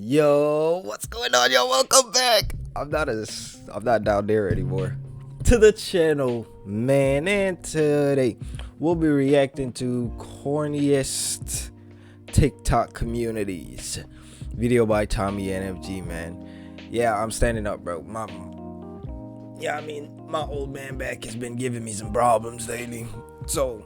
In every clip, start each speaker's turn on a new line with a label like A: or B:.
A: Yo, what's going on, yo? Welcome back. I'm not down there anymore. To the channel, man, and today we'll be reacting to corniest TikTok communities. Video by Tommy NFG, man. Yeah, I'm standing up, bro. My old man back has been giving me some problems lately, so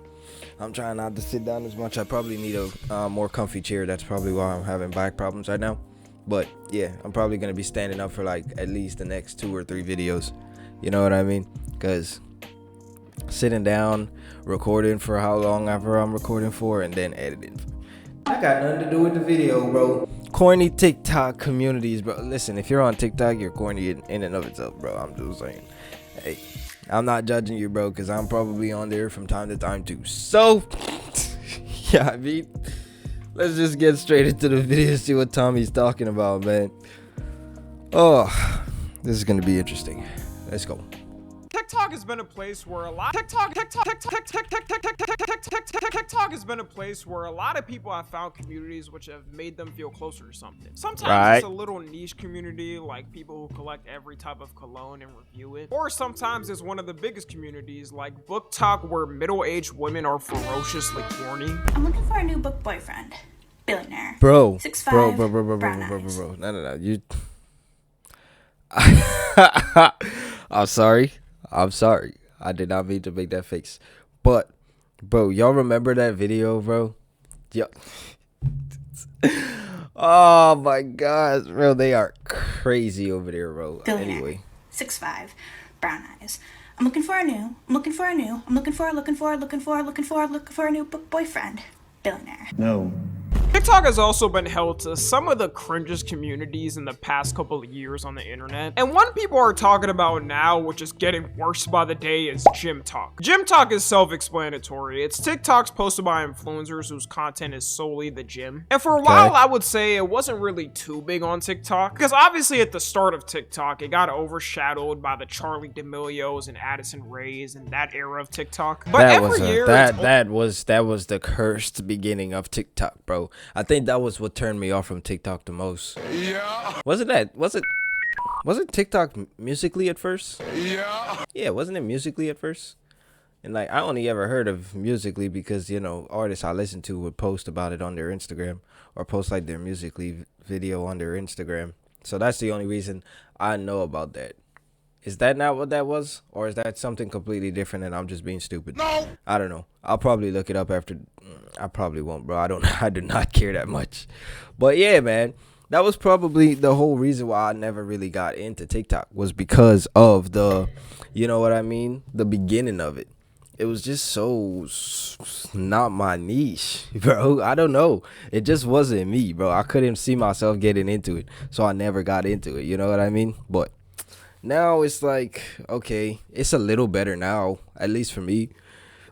A: I'm trying not to sit down as much. I probably need a more comfy chair. That's probably why I'm having back problems right now. But yeah, I'm probably gonna be standing up for like at least the next 2 or 3 videos. You know what I mean? Cause sitting down, recording for how long ever I'm recording for, and then editing. I got nothing to do with the video, bro. Corny TikTok communities, bro. Listen, if you're on TikTok, you're corny in and of itself, bro. I'm just saying. Hey, I'm not judging you, bro, because I'm probably on there from time to time too. So, yeah, I mean, let's just get straight into the video, see what Tommy's talking about, man. Oh, this is going to be interesting. Let's go.
B: TikTok has been a place where a lot of people have found communities which have made them feel closer to something. Sometimes it's a little niche community, like people who collect every type of cologne and review it. Or sometimes it's one of the biggest communities, like book talk, where middle-aged women are ferociously corny.
C: I'm looking for a new book boyfriend. Billionaire.
A: Bro.
C: 6'5",
A: Bro. No. You. I'm sorry. I did not mean to make that face. But, bro, y'all remember that video, bro? Yo. Oh my gosh, bro. They are crazy over there, bro.
C: Billionaire.
A: Anyway.
C: 6'5", brown eyes. I'm looking for a new book boyfriend. Billionaire.
D: No.
B: TikTok has also been held to some of the cringest communities in the past couple of years on the internet. And one people are talking about now, which is getting worse by the day, is gym talk. Gym talk is self-explanatory. It's TikToks posted by influencers whose content is solely the gym. And for a while, I would say it wasn't really too big on TikTok, because obviously at the start of TikTok, it got overshadowed by the Charlie D'Amelios and Addison Rays and that era of TikTok. But that
A: was the cursed beginning of TikTok, bro. I think that was what turned me off from TikTok the most.
D: Yeah.
A: Was it TikTok Musically at first?
D: Yeah.
A: Yeah, wasn't it Musically at first? And like, I only ever heard of Musically because, you know, artists I listen to would post about it on their Instagram or post like their Musically video on their Instagram. So that's the only reason I know about that. Is that not what that was? Or is that something completely different and I'm just being stupid?
D: No.
A: I don't know. I'll probably look it up after. I probably won't, bro. I do not care that much. But yeah, man. That was probably the whole reason why I never really got into TikTok, was because of the, you know what I mean? The beginning of it. It was just so not my niche, bro. I don't know. It just wasn't me, bro. I couldn't see myself getting into it. So I never got into it. You know what I mean? But now it's like, okay, it's a little better now, at least for me.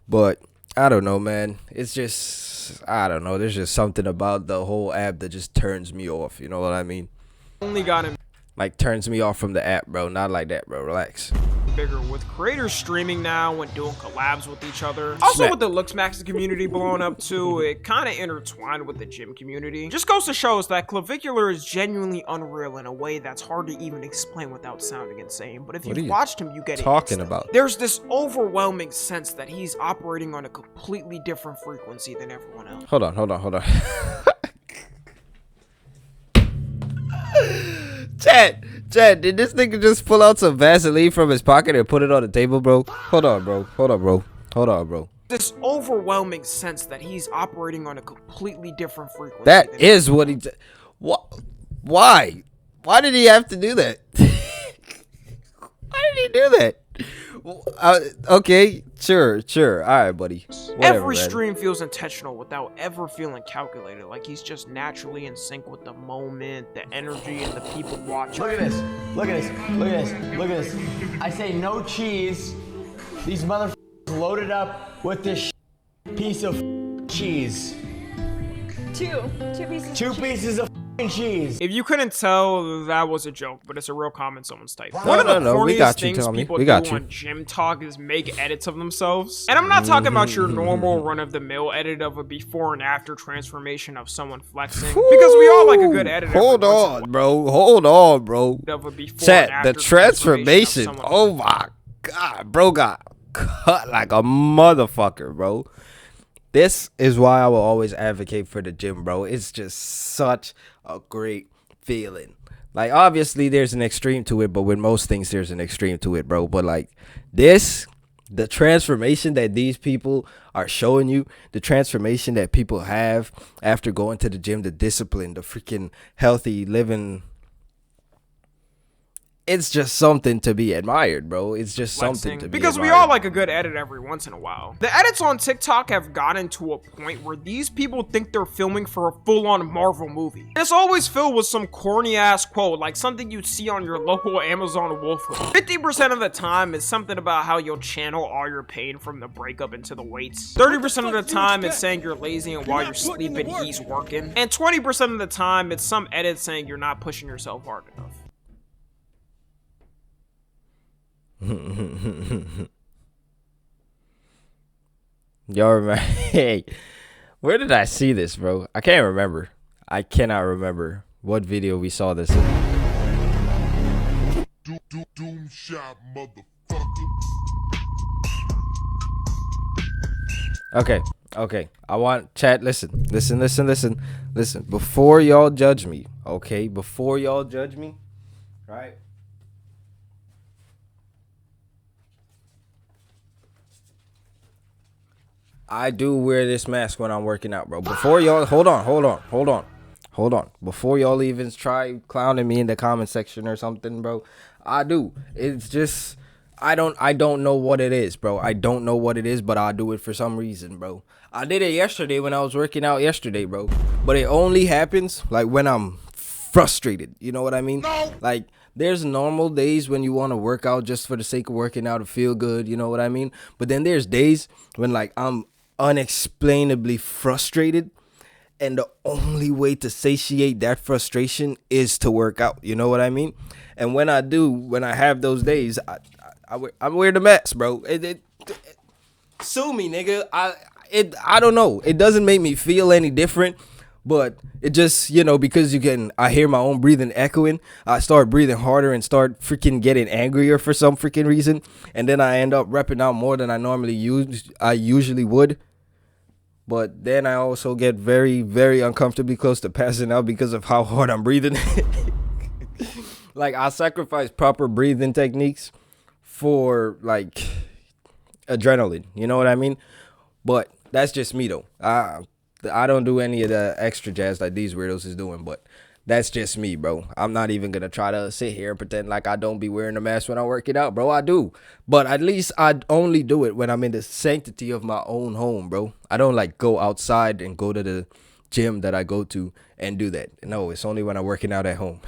A: But I don't know, man. It's just, I don't know. There's just something about the whole app that just turns me off. You know what I mean?
B: Only got him
A: like turns me off from the app, bro. Not like that, bro. Relax.
B: bigger with creators streaming now and doing collabs with each other. Also with the Looksmax community blowing up too, it kind of intertwined with the gym community. Just goes to show us that Clavicular is genuinely unreal in a way that's hard to even explain without sounding insane. But if you've watched him, you get it.
A: Talking about.
B: There's this overwhelming sense that he's operating on a completely different frequency than everyone else.
A: Hold on. Chad, did this nigga just pull out some Vaseline from his pocket and put it on the table, bro? Hold on, bro.
B: This overwhelming sense that he's operating on a completely different frequency.
A: That is what he did. Why? Why did he have to do that? Why did he do that? Okay, sure. All right, buddy. Whatever,
B: every
A: man.
B: stream feels intentional without ever feeling calculated. Like he's just naturally in sync with the moment, the energy, and the people watching.
E: Look at this. I say no cheese. These motherfuckers loaded up with this piece of cheese.
F: Two pieces.
E: Two pieces of cheese.
B: If you couldn't tell, that was a joke, but it's a real comment someone's typed.
A: No,
B: One of the
A: no, we
B: corniest
A: got you,
B: things
A: Tommy.
B: people
A: We got
B: do
A: you.
B: on Gym Talk is make edits of themselves. And I'm not talking about your normal run-of-the-mill edit of a before and after transformation of someone flexing. Because we all like a good edit.
A: Hold on, bro. Hold on, bro.
B: Of a before and
A: Chat,
B: after
A: the transformation.
B: of someone
A: Oh my god, bro got cut like a motherfucker, bro. This is why I will always advocate for the gym, bro. It's just such a great feeling. Like, obviously, there's an extreme to it, but with most things, there's an extreme to it, bro. But, like, this, the transformation that these people are showing you, the transformation that people have after going to the gym, the discipline, the freaking healthy living, it's just something to be admired, bro. It's just something to be
B: because
A: admired.
B: we all like a good edit every once in a while. The edits on TikTok have gotten to a point where these people think they're filming for a full-on Marvel movie. And it's always filled with some corny-ass quote, like something you'd see on your local Amazon Wolf. 50% of the time is something about how you'll channel all your pain from the breakup into the weights. 30% of the time it's saying you're lazy and while you're sleeping, he's working. And 20% of the time it's some edit saying you're not pushing yourself hard enough.
A: Y'all remember? Hey, where did I see this, bro? I can't remember. I cannot remember what video we saw this in.
D: Doom shot, motherfucker.
A: Okay. I want chat. Listen. Before y'all judge me, okay? Before y'all judge me, right? I do wear this mask when I'm working out, bro. Before y'all, hold on. Before y'all even try clowning me in the comment section or something, bro, I do. It's just, I don't know what it is, bro. I don't know what it is, but I do it for some reason, bro. I did it yesterday when I was working out yesterday, bro. But it only happens like when I'm frustrated. You know what I mean? No. Like, there's normal days when you want to work out just for the sake of working out to feel good. You know what I mean? But then there's days when like I'm unexplainably frustrated, and the only way to satiate that frustration is to work out. You know what I mean? And when I have those days, I wear the mask, bro. Sue me, nigga. I don't know. It doesn't make me feel any different, but it just, you know, because I hear my own breathing echoing, I start breathing harder and start freaking getting angrier for some freaking reason, and then I end up repping out more than I usually would. But then I also get very, very uncomfortably close to passing out because of how hard I'm breathing. Like, I sacrifice proper breathing techniques for, like, adrenaline. You know what I mean? But that's just me, though. I don't do any of the extra jazz like these weirdos is doing, but that's just me, bro. I'm not even going to try to sit here and pretend like I don't be wearing a mask when I work it out, bro. I do. But at least I only do it when I'm in the sanctity of my own home, bro. I don't like go outside and go to the gym that I go to and do that. No, it's only when I'm working out at home.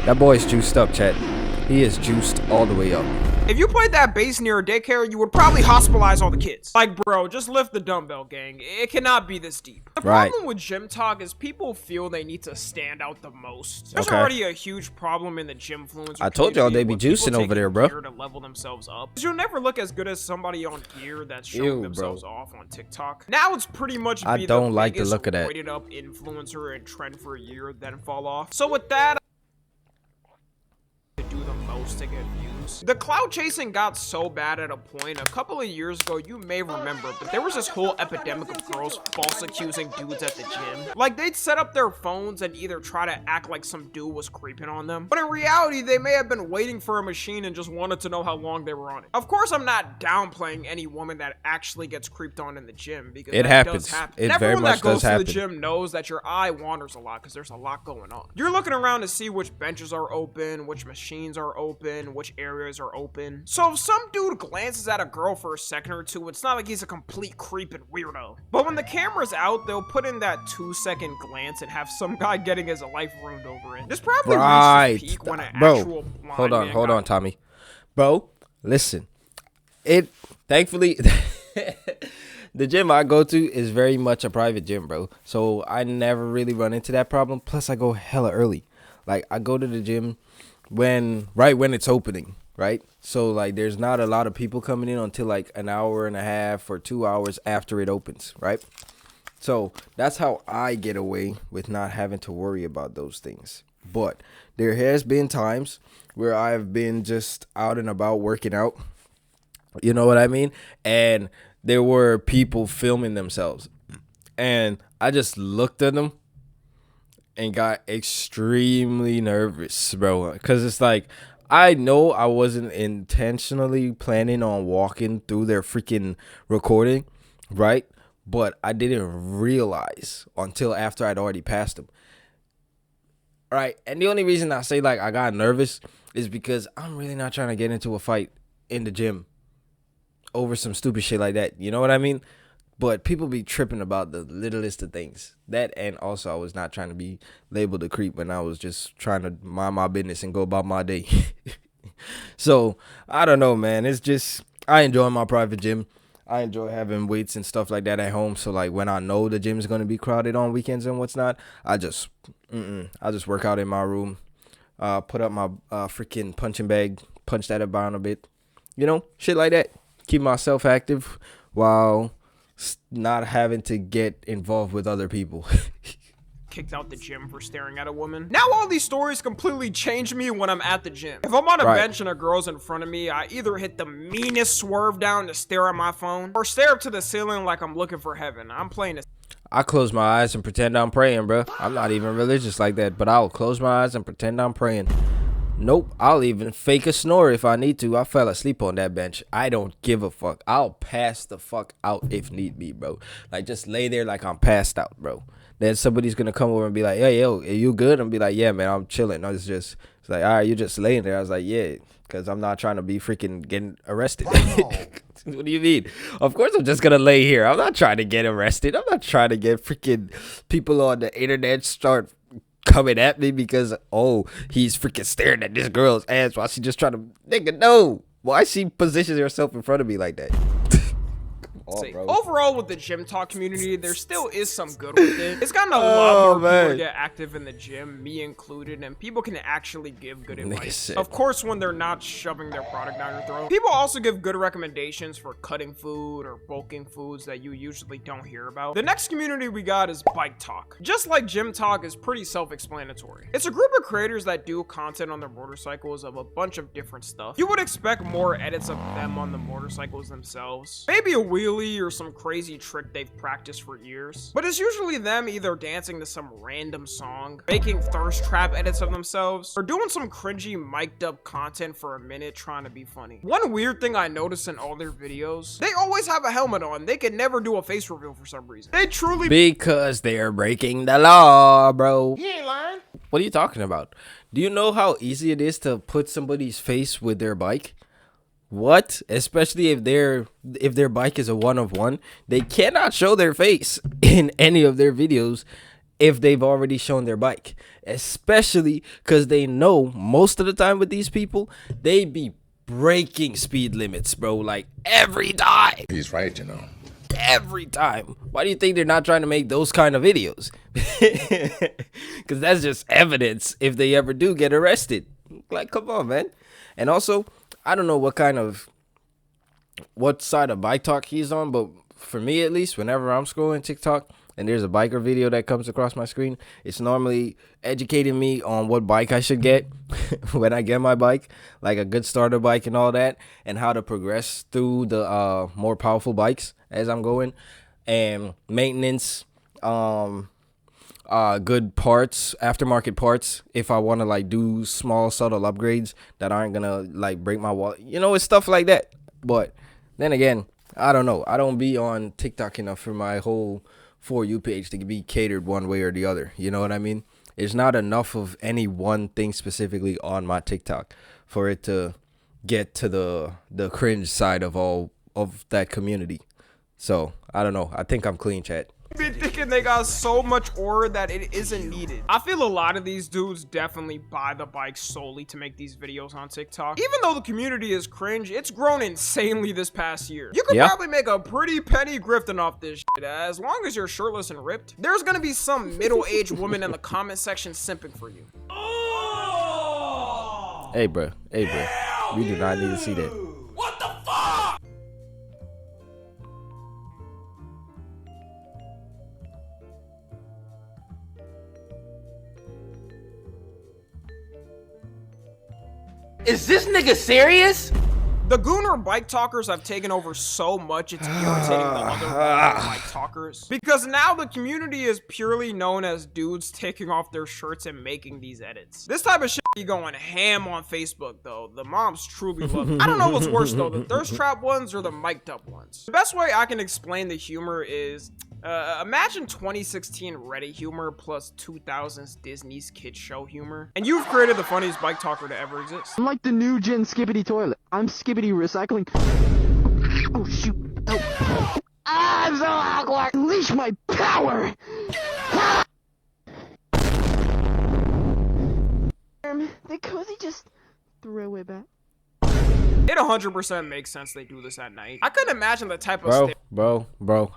A: That boy's juiced up, chat. He is juiced all the way up.
B: If you played that bass near a daycare, you would probably hospitalize all the kids. Like, bro, just lift the dumbbell, gang. It cannot be this deep. The problem with Gym Talk is people feel they need to stand out the most. There's already a huge problem in the gymfluencer.
A: I told y'all they be juicing over there, bro.
B: To level themselves up. You'll never look as good as somebody on gear that's showing themselves off on TikTok. Now it's pretty much
A: I don't like the look of that.
B: Weighted up influencer and trend for a year, then fall off. So with that, to do the most to get views. The cloud chasing got so bad at a point a couple of years ago, you may remember, but there was this whole epidemic of girls false accusing dudes at the gym. Like, they'd set up their phones and either try to act like some dude was creeping on them, but in reality they may have been waiting for a machine and just wanted to know how long they were on it. Of course, I'm not downplaying any woman that actually gets creeped on in the gym, because
A: it happens.
B: Does happen.
A: It
B: and
A: very much does happen.
B: Everyone that goes to the gym knows that your eye wanders a lot because there's a lot going on. You're looking around to see which benches are open, which machines are open, which areas are open. So if some dude glances at a girl for a second or two, it's not like he's a complete creep and weirdo. But when the camera's out, they'll put in that 2-second glance and have some guy getting his life ruined over it. This probably reached its peak when an actual blind
A: Hold on, Tommy. Bro, listen. it thankfully the gym I go to is very much a private gym, bro. So I never really run into that problem. Plus I go hella early. Like I go to the gym when it's opening, right? So like there's not a lot of people coming in until like an hour and a half or 2 hours after it opens, right? So that's how I get away with not having to worry about those things. But there has been times where I've been just out and about working out. You know what I mean? And there were people filming themselves. And I just looked at them and got extremely nervous, bro. Because it's like, I know I wasn't intentionally planning on walking through their freaking recording, right? But I didn't realize until after I'd already passed them. Right? And the only reason I say, like, I got nervous is because I'm really not trying to get into a fight in the gym over some stupid shit like that. You know what I mean? But people be tripping about the littlest of things. That, and also I was not trying to be labeled a creep when I was just trying to mind my business and go about my day. So, I don't know, man. It's just, I enjoy my private gym. I enjoy having weights and stuff like that at home. So, like, when I know the gym is going to be crowded on weekends and what's not, I just work out in my room, put up my freaking punching bag, punch that around a bit. You know, shit like that. Keep myself active while not having to get involved with other people.
B: Kicked out the gym for staring at a woman. Now all these stories completely change me when I'm at the gym. If I'm on a bench and a girl's in front of me, I either hit the meanest swerve down to stare at my phone or stare up to the ceiling like I'm looking for heaven. I'm playing
A: I close my eyes and pretend I'm praying, bro. I'm not even religious like that, but I'll close my eyes and pretend I'm praying. Nope, I'll even fake a snore if I need to. I fell asleep on that bench. I don't give a fuck. I'll pass the fuck out if need be, bro. Like, just lay there like I'm passed out, bro. Then somebody's gonna come over and be like, hey, yo, are you good? And be like, yeah, man, I'm chilling. No, it's like, all right, you're just laying there. I was like, yeah, because I'm not trying to be freaking getting arrested. What do you mean? Of course I'm just gonna lay here. I'm not trying to get arrested. I'm not trying to get freaking people on the internet start coming at me because, oh, he's freaking staring at this girl's ass while she just trying to, nigga, no. Why she positions herself in front of me like that?
B: Overall, with the gym talk community, there still is some good with it. It's gotten a lot more people to get active in the gym, me included, and people can actually give good advice. Of course, when they're not shoving their product down your throat. People also give good recommendations for cutting food or bulking foods that you usually don't hear about. The next community we got is bike talk. Just like gym talk is pretty self-explanatory. It's a group of creators that do content on their motorcycles of a bunch of different stuff. You would expect more edits of them on the motorcycles themselves. Maybe a wheelie or some crazy trick they've practiced for years. But it's usually them either dancing to some random song, making thirst trap edits of themselves, or doing some cringy mic'd up content for a minute trying to be funny. One weird thing I noticed in all their videos, they always have a helmet on. They can never do a face reveal for some reason. They truly—
A: because they're breaking the law, bro. He ain't lying. What are you talking about? Do you know how easy it is to put somebody's face with their bike? What? Especially if their bike is a 1-of-1, they cannot show their face in any of their videos if they've already shown their bike. Especially because they know most of the time with these people, they be breaking speed limits, bro. Like every time.
D: He's right, you know.
A: Every time. Why do you think they're not trying to make those kind of videos? Because that's just evidence if they ever do get arrested. Like, come on, man. And also, I don't know what side of bike talk he's on, but for me at least, whenever I'm scrolling TikTok and there's a biker video that comes across my screen, it's normally educating me on what bike I should get when I get my bike, like a good starter bike and all that, and how to progress through the more powerful bikes as I'm going, and maintenance, good parts, aftermarket parts, if I want to like do small subtle upgrades that aren't gonna like break my wallet, you know, it's stuff like that. But then again, I don't know, I don't be on TikTok enough for my whole For You page to be catered one way or the other, you know what I mean? It's not enough of any one thing specifically on my TikTok for it to get to the cringe side of all of that community. So I don't know, I think I'm clean, chat.
B: Be thinking they got so much aura that it isn't needed. I feel a lot of these dudes definitely buy the bike solely to make these videos on TikTok. Even though the community is cringe, it's grown insanely this past year. You could probably make a pretty penny grifting off this shit. As long as you're shirtless and ripped, there's gonna be some middle-aged woman in the comment section simping for you.
A: Hey, bro. Hey, bro. We do not need to see that.
B: What the fuck?
E: Is this nigga serious?
B: The Gooner bike talkers have taken over so much, it's irritating the other bike talkers. Because now the community is purely known as dudes taking off their shirts and making these edits. This type of shit be going ham on Facebook though. The moms truly love it. I don't know what's worse though, the thirst trap ones or the mic'd up ones. The best way I can explain the humor is, imagine 2016 Reddit humor plus 2000s Disney's kids show humor, and you've created the funniest bike talker to ever exist.
F: I'm like the new gen Skibbity toilet. I'm Skibbity recycling. Oh shoot. Oh. I'm so awkward. Unleash my power. The cozy just throw it back.
B: It 100% makes sense they do this at night. I couldn't imagine the type of
A: Bro,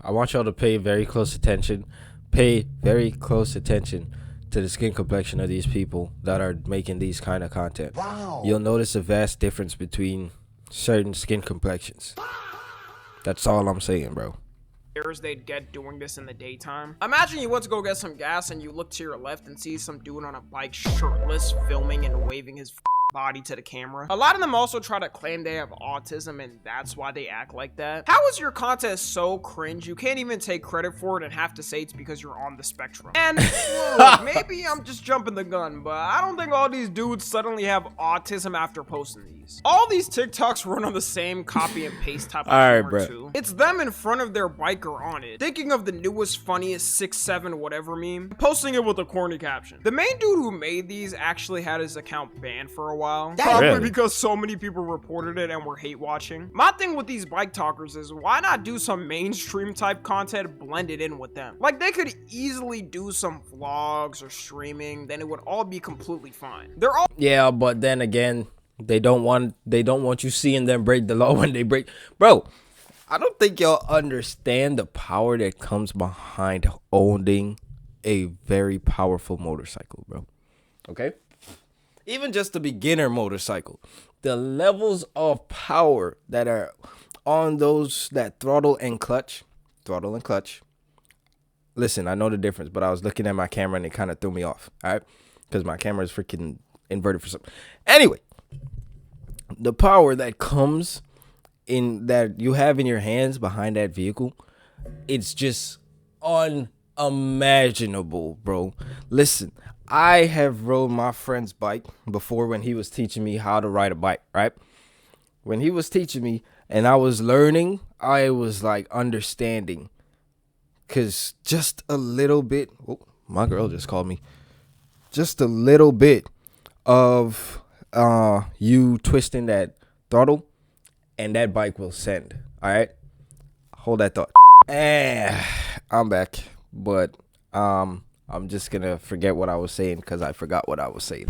A: I want y'all to pay very close attention. Pay very close attention to the skin complexion of these people that are making these kind of content. Wow. You'll notice a vast difference between certain skin complexions. That's all I'm saying, bro.
B: They'd get doing this in the daytime. Imagine you went to go get some gas and you look to your left and see some dude on a bike shirtless filming and waving his body to the camera. A lot of them also try to claim they have autism and that's why they act like that. How is your content so cringe you can't even take credit for it and have to say it's because you're on the spectrum? And look, maybe I'm just jumping the gun, but I don't think all these dudes suddenly have autism after posting these. All these TikToks run on the same copy and paste type of humor too. It's them in front of their bike or on it, thinking of the newest, funniest 6'7" whatever meme, posting it with a corny caption. The main dude who made these actually had his account banned for a while, probably because so many people reported it and were hate watching. My thing with these bike talkers is why not do some mainstream type content blended in with them? Like they could easily do some vlogs or streaming, then it would all be completely fine. They're all
A: but then again, they don't want you seeing them break the law when they break. Bro, I don't think y'all understand the power that comes behind owning a very powerful motorcycle, bro. Okay? Even just the beginner motorcycle, the levels of power that are on those that throttle and clutch. Listen, I know the difference, but I was looking at my camera and it kind of threw me off, all right? Because my camera is freaking inverted for something. Anyway, the power that comes in that you have in your hands behind that vehicle, it's just unimaginable, bro. Listen, I have rode my friend's bike before when he was teaching me how to ride a bike, right? When he was teaching me and I was learning, I was like understanding. Cause just a little bit, oh, my girl just called me. Just a little bit of you twisting that throttle and that bike will send. All right, hold that thought. I'm back, but I'm just gonna forget what I was saying because I forgot what I was saying.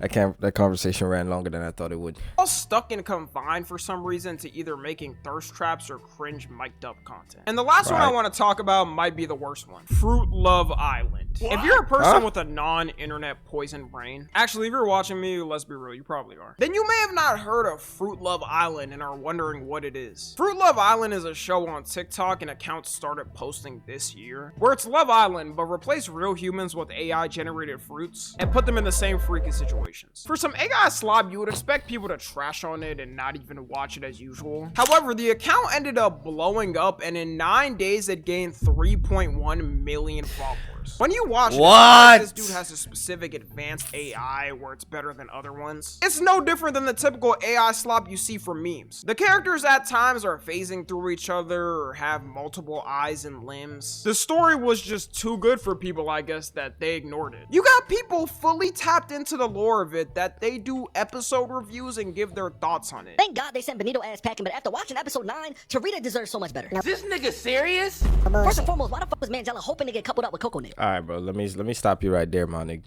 A: That conversation ran longer than I thought it would.
B: All stuck and confined for some reason to either making thirst traps or cringe mic'd up content. And the last one I want to talk about might be the worst one. Fruit Love Island. What? If you're a person with a non-internet poison brain, actually if you're watching me, let's be real, you probably are, then you may have not heard of Fruit Love Island and are wondering what it is. Fruit Love Island is a show on TikTok and accounts started posting this year, where it's Love Island but replace real humans with AI generated fruits and put them in the same freaky situation. For some AI slob, you would expect people to trash on it and not even watch it as usual. However, the account ended up blowing up and in 9 days it gained 3.1 million followers. universe. When you watch it, it's
A: What?
B: not like this dude has a specific advanced AI where it's better than other ones. It's no different than the typical AI slop you see from memes. The characters at times are phasing through each other or have multiple eyes and limbs. The story was just too good for people, I guess, that they ignored it. You got people fully tapped into the lore of it that they do episode reviews and give their thoughts on it.
G: Thank God they sent Benito ass packing, but after watching episode 9, Tarita deserves so much better. Now,
E: This nigga serious?
G: first and foremost, why the fuck was Mangella hoping to get coupled up with Coco Nick?
A: All right, bro. Let me stop you right there, my nigga.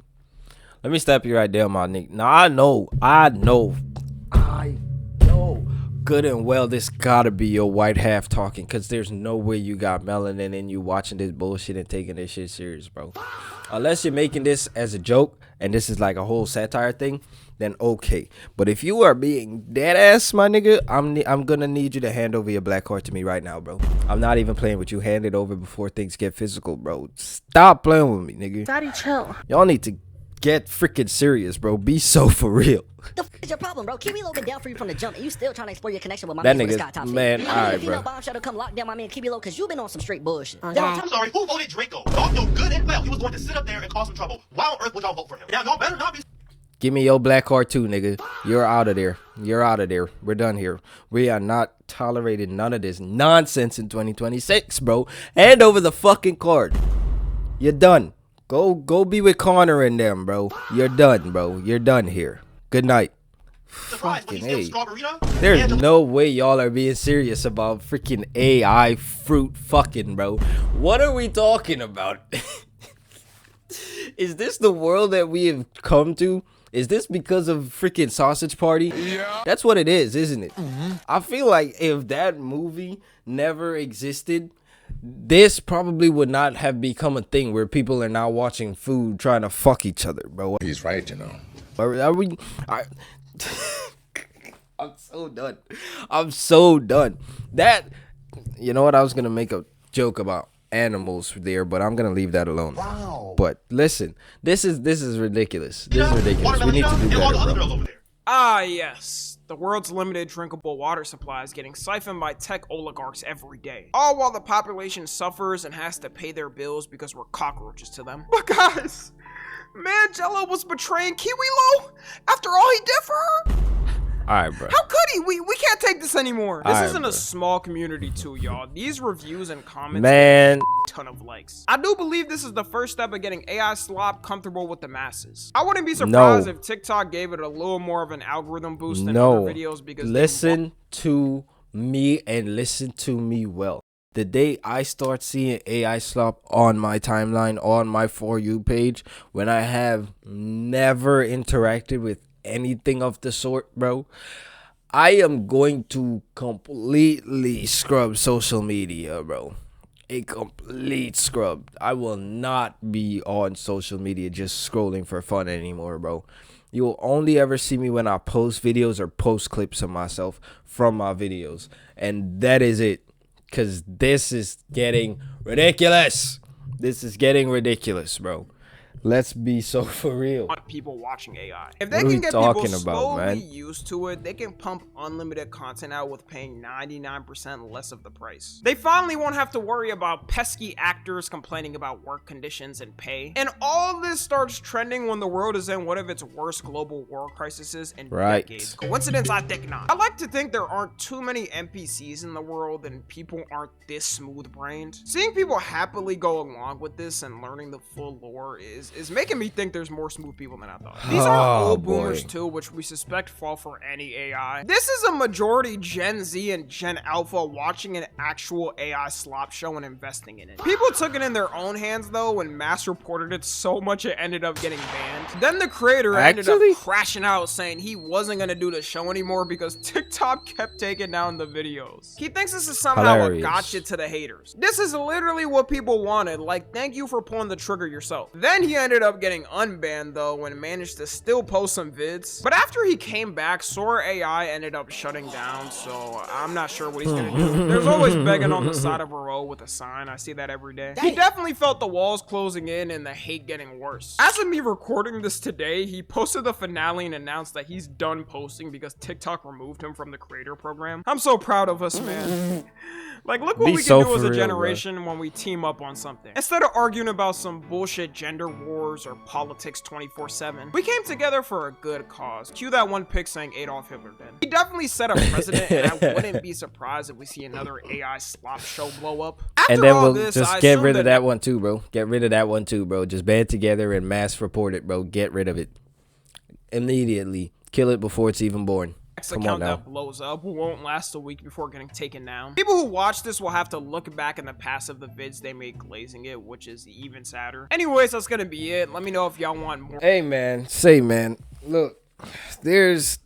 A: Let me stop you right there, my nigga. Now I know good and well this gotta be your white half talking, cause there's no way you got melanin and you watching this bullshit and taking this shit serious, bro. Unless you're making this as a joke and this is like a whole satire thing, then okay. But if you are being dead ass, my nigga, I'm gonna need you to hand over your black heart to me right now, bro. I'm not even playing with you. Hand it over before things get physical, bro. Stop playing with me, nigga.
H: Daddy, chill.
A: Y'all need to get freaking serious, bro. Be so for real.
G: The fuck is your problem, bro? Kiwi Lo been down for you from the jump, and you still trying to explore your connection with my
A: That
G: man from
A: nigga-
G: the Sky Top
A: man,
G: Fleet.
A: alright,
G: If you know
A: bro.
G: Bombshell to come lock down my man Kiwi Lo, cause you been on some straight bullshit. Then on
H: God.
G: top-
I: I'm sorry, who voted Draco? Y'all knew good and well he was going to sit up there and cause some trouble. Why on earth would y'all vote for him? Now y'all better not be.
A: Give me your black heart too, nigga. You're out of there. You're out of there. We're done here. We are not tolerating none of this nonsense in 2026, bro. Hand over the fucking card. You're done. Go be with Connor and them, bro. You're done, bro. You're done here. Good night.
I: Surprised when
A: Fucking
I: he still
A: A.
I: Strawberryna.
A: There's
I: Angela-
A: no way y'all are being serious about freaking AI fruit fucking, bro. What are we talking about? Is this the world that we have come to? Is this because of freaking Sausage Party? Yeah. That's what it is, isn't it? I feel like if that movie never existed, this probably would not have become a thing where people are now watching food trying to fuck each other, bro.
D: He's right, you know.
A: Are we? I'm so done. I'm so done. That, you know what? I was gonna make a joke about animals there, but I'm gonna leave that alone. Wow. But listen, this is ridiculous. This is ridiculous. We need to do
I: and all the
A: better,
I: other
A: bro.
I: girls over there.
B: Ah, yes. The world's limited drinkable water supply is getting siphoned by tech oligarchs every day. All while the population suffers and has to pay their bills because we're cockroaches to them. But guys, Mangella was betraying Kiwi Lo after all he did for her?
A: All right, bro.
B: How could he? We can't take this anymore. This
A: Alright,
B: isn't
A: bro.
B: a small community too, y'all. These reviews and comments
A: Man,
B: ton of likes. I do believe this is the first step of getting AI slop comfortable with the masses. I wouldn't be surprised
A: No.
B: if TikTok gave it a little more of an algorithm boost than
A: no.
B: other videos because
A: Listen to me and listen to me well. The day I start seeing AI slop on my timeline, on my For You page, when I have never interacted with anything of the sort, bro, I am going to completely scrub social media, bro. A complete scrub. I will not be on social media just scrolling for fun anymore, bro. You'll only ever see me when I post videos or post clips of myself from my videos. And that is it. Because this is getting ridiculous. This is getting ridiculous, bro. Let's be so for real.
B: want people watching AI. If they
A: What are we
B: can get people
A: talking about,
B: slowly
A: man?
B: used to it, they can pump unlimited content out with paying 99% less of the price. They finally won't have to worry about pesky actors complaining about work conditions and pay. And all this starts trending when the world is in one of its worst global war crises in
A: Right.
B: decades. Coincidence? I think not. I like to think there aren't too many NPCs in the world and people aren't this smooth-brained. Seeing people happily go along with this and learning the full lore is making me think there's more smooth people than I thought. These are
A: Oh,
B: old boomers
A: boy.
B: too, which we suspect fall for any AI. This is a majority Gen Z and Gen Alpha watching an actual AI slop show and investing in it. People took it in their own hands though and mass reported it so much it ended up getting banned. Then the creator ended
A: Actually?
B: up crashing out saying he wasn't gonna do the show anymore because TikTok kept taking down the videos. He thinks this is somehow
A: Hilarious.
B: a gotcha to the haters. This is literally what people wanted, like thank you for pulling the trigger yourself. Then he He ended up getting unbanned though and managed to still post some vids. But after he came back, Sora AI ended up shutting down, so I'm not sure what he's gonna do. There's always begging on the side of a road with a sign. I see that every day. He definitely felt the walls closing in and the hate getting worse. As of me recording this today, he posted the finale and announced that he's done posting because TikTok removed him from the creator program. I'm so proud of us, man. Like, look what we can do as a generation when we team up on something. Instead of arguing about some bullshit gender wars or politics 24/7, we came together for a good cause. Cue that one pic saying Adolf Hitler did. He definitely set a precedent, and I wouldn't be surprised if we see another AI slop show blow up. After
A: and then
B: all
A: we'll
B: this,
A: just get rid of that one too, bro. Get rid of that one too, bro. Just band together and mass report it, bro. Get rid of it immediately. Kill it before it's even born.
B: Account that blows up won't last a week before getting taken down. People who watch this will have to look back in the past of the vids they made glazing it, which is even sadder. Anyways, that's gonna be it. Let me know if y'all want more.
A: Hey man, man, look,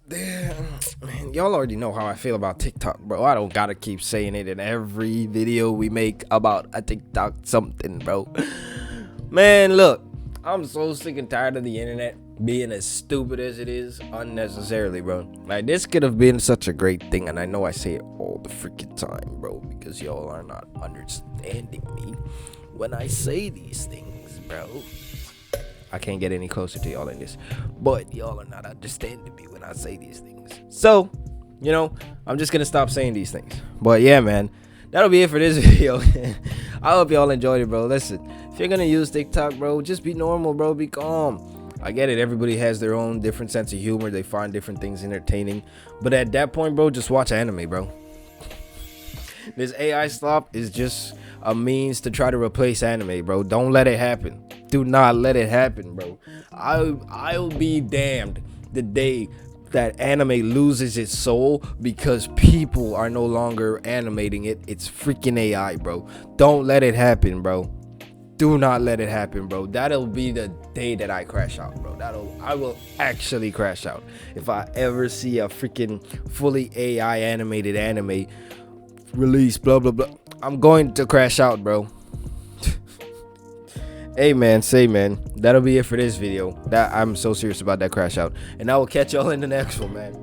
A: man, y'all already know how I feel about TikTok, bro. I don't gotta keep saying it in every video we make about a TikTok something, bro. Man, look, I'm so sick and tired of the internet being as stupid as it is unnecessarily, bro. Like, this could have been such a great thing, and I know I say it all the freaking time, bro, because y'all are not understanding me when I say these things, bro. I can't get any closer to y'all in this, but y'all are not understanding me when I say these things. So, you know, I'm just gonna stop saying these things. But yeah, man, that'll be it for this video. I hope y'all enjoyed it, bro. Listen, if you're gonna use TikTok, bro, just be normal, bro. Be calm. I get it, everybody has their own different sense of humor. They find different things entertaining, but at that point, bro, just watch anime, bro. This AI slop is just a means to try to replace anime, bro. Don't let it happen. Do not let it happen, bro. I'll be damned the day that anime loses its soul because people are no longer animating it. It's freaking AI, bro. Don't let it happen, bro. Do not let it happen, bro. That'll be the day that I crash out, bro. I will actually crash out if I ever see a freaking fully AI animated anime release, blah blah blah. I'm going to crash out, bro. Hey man, that'll be it for this video. I'm so serious about that crash out, and I will catch y'all in the next one, man.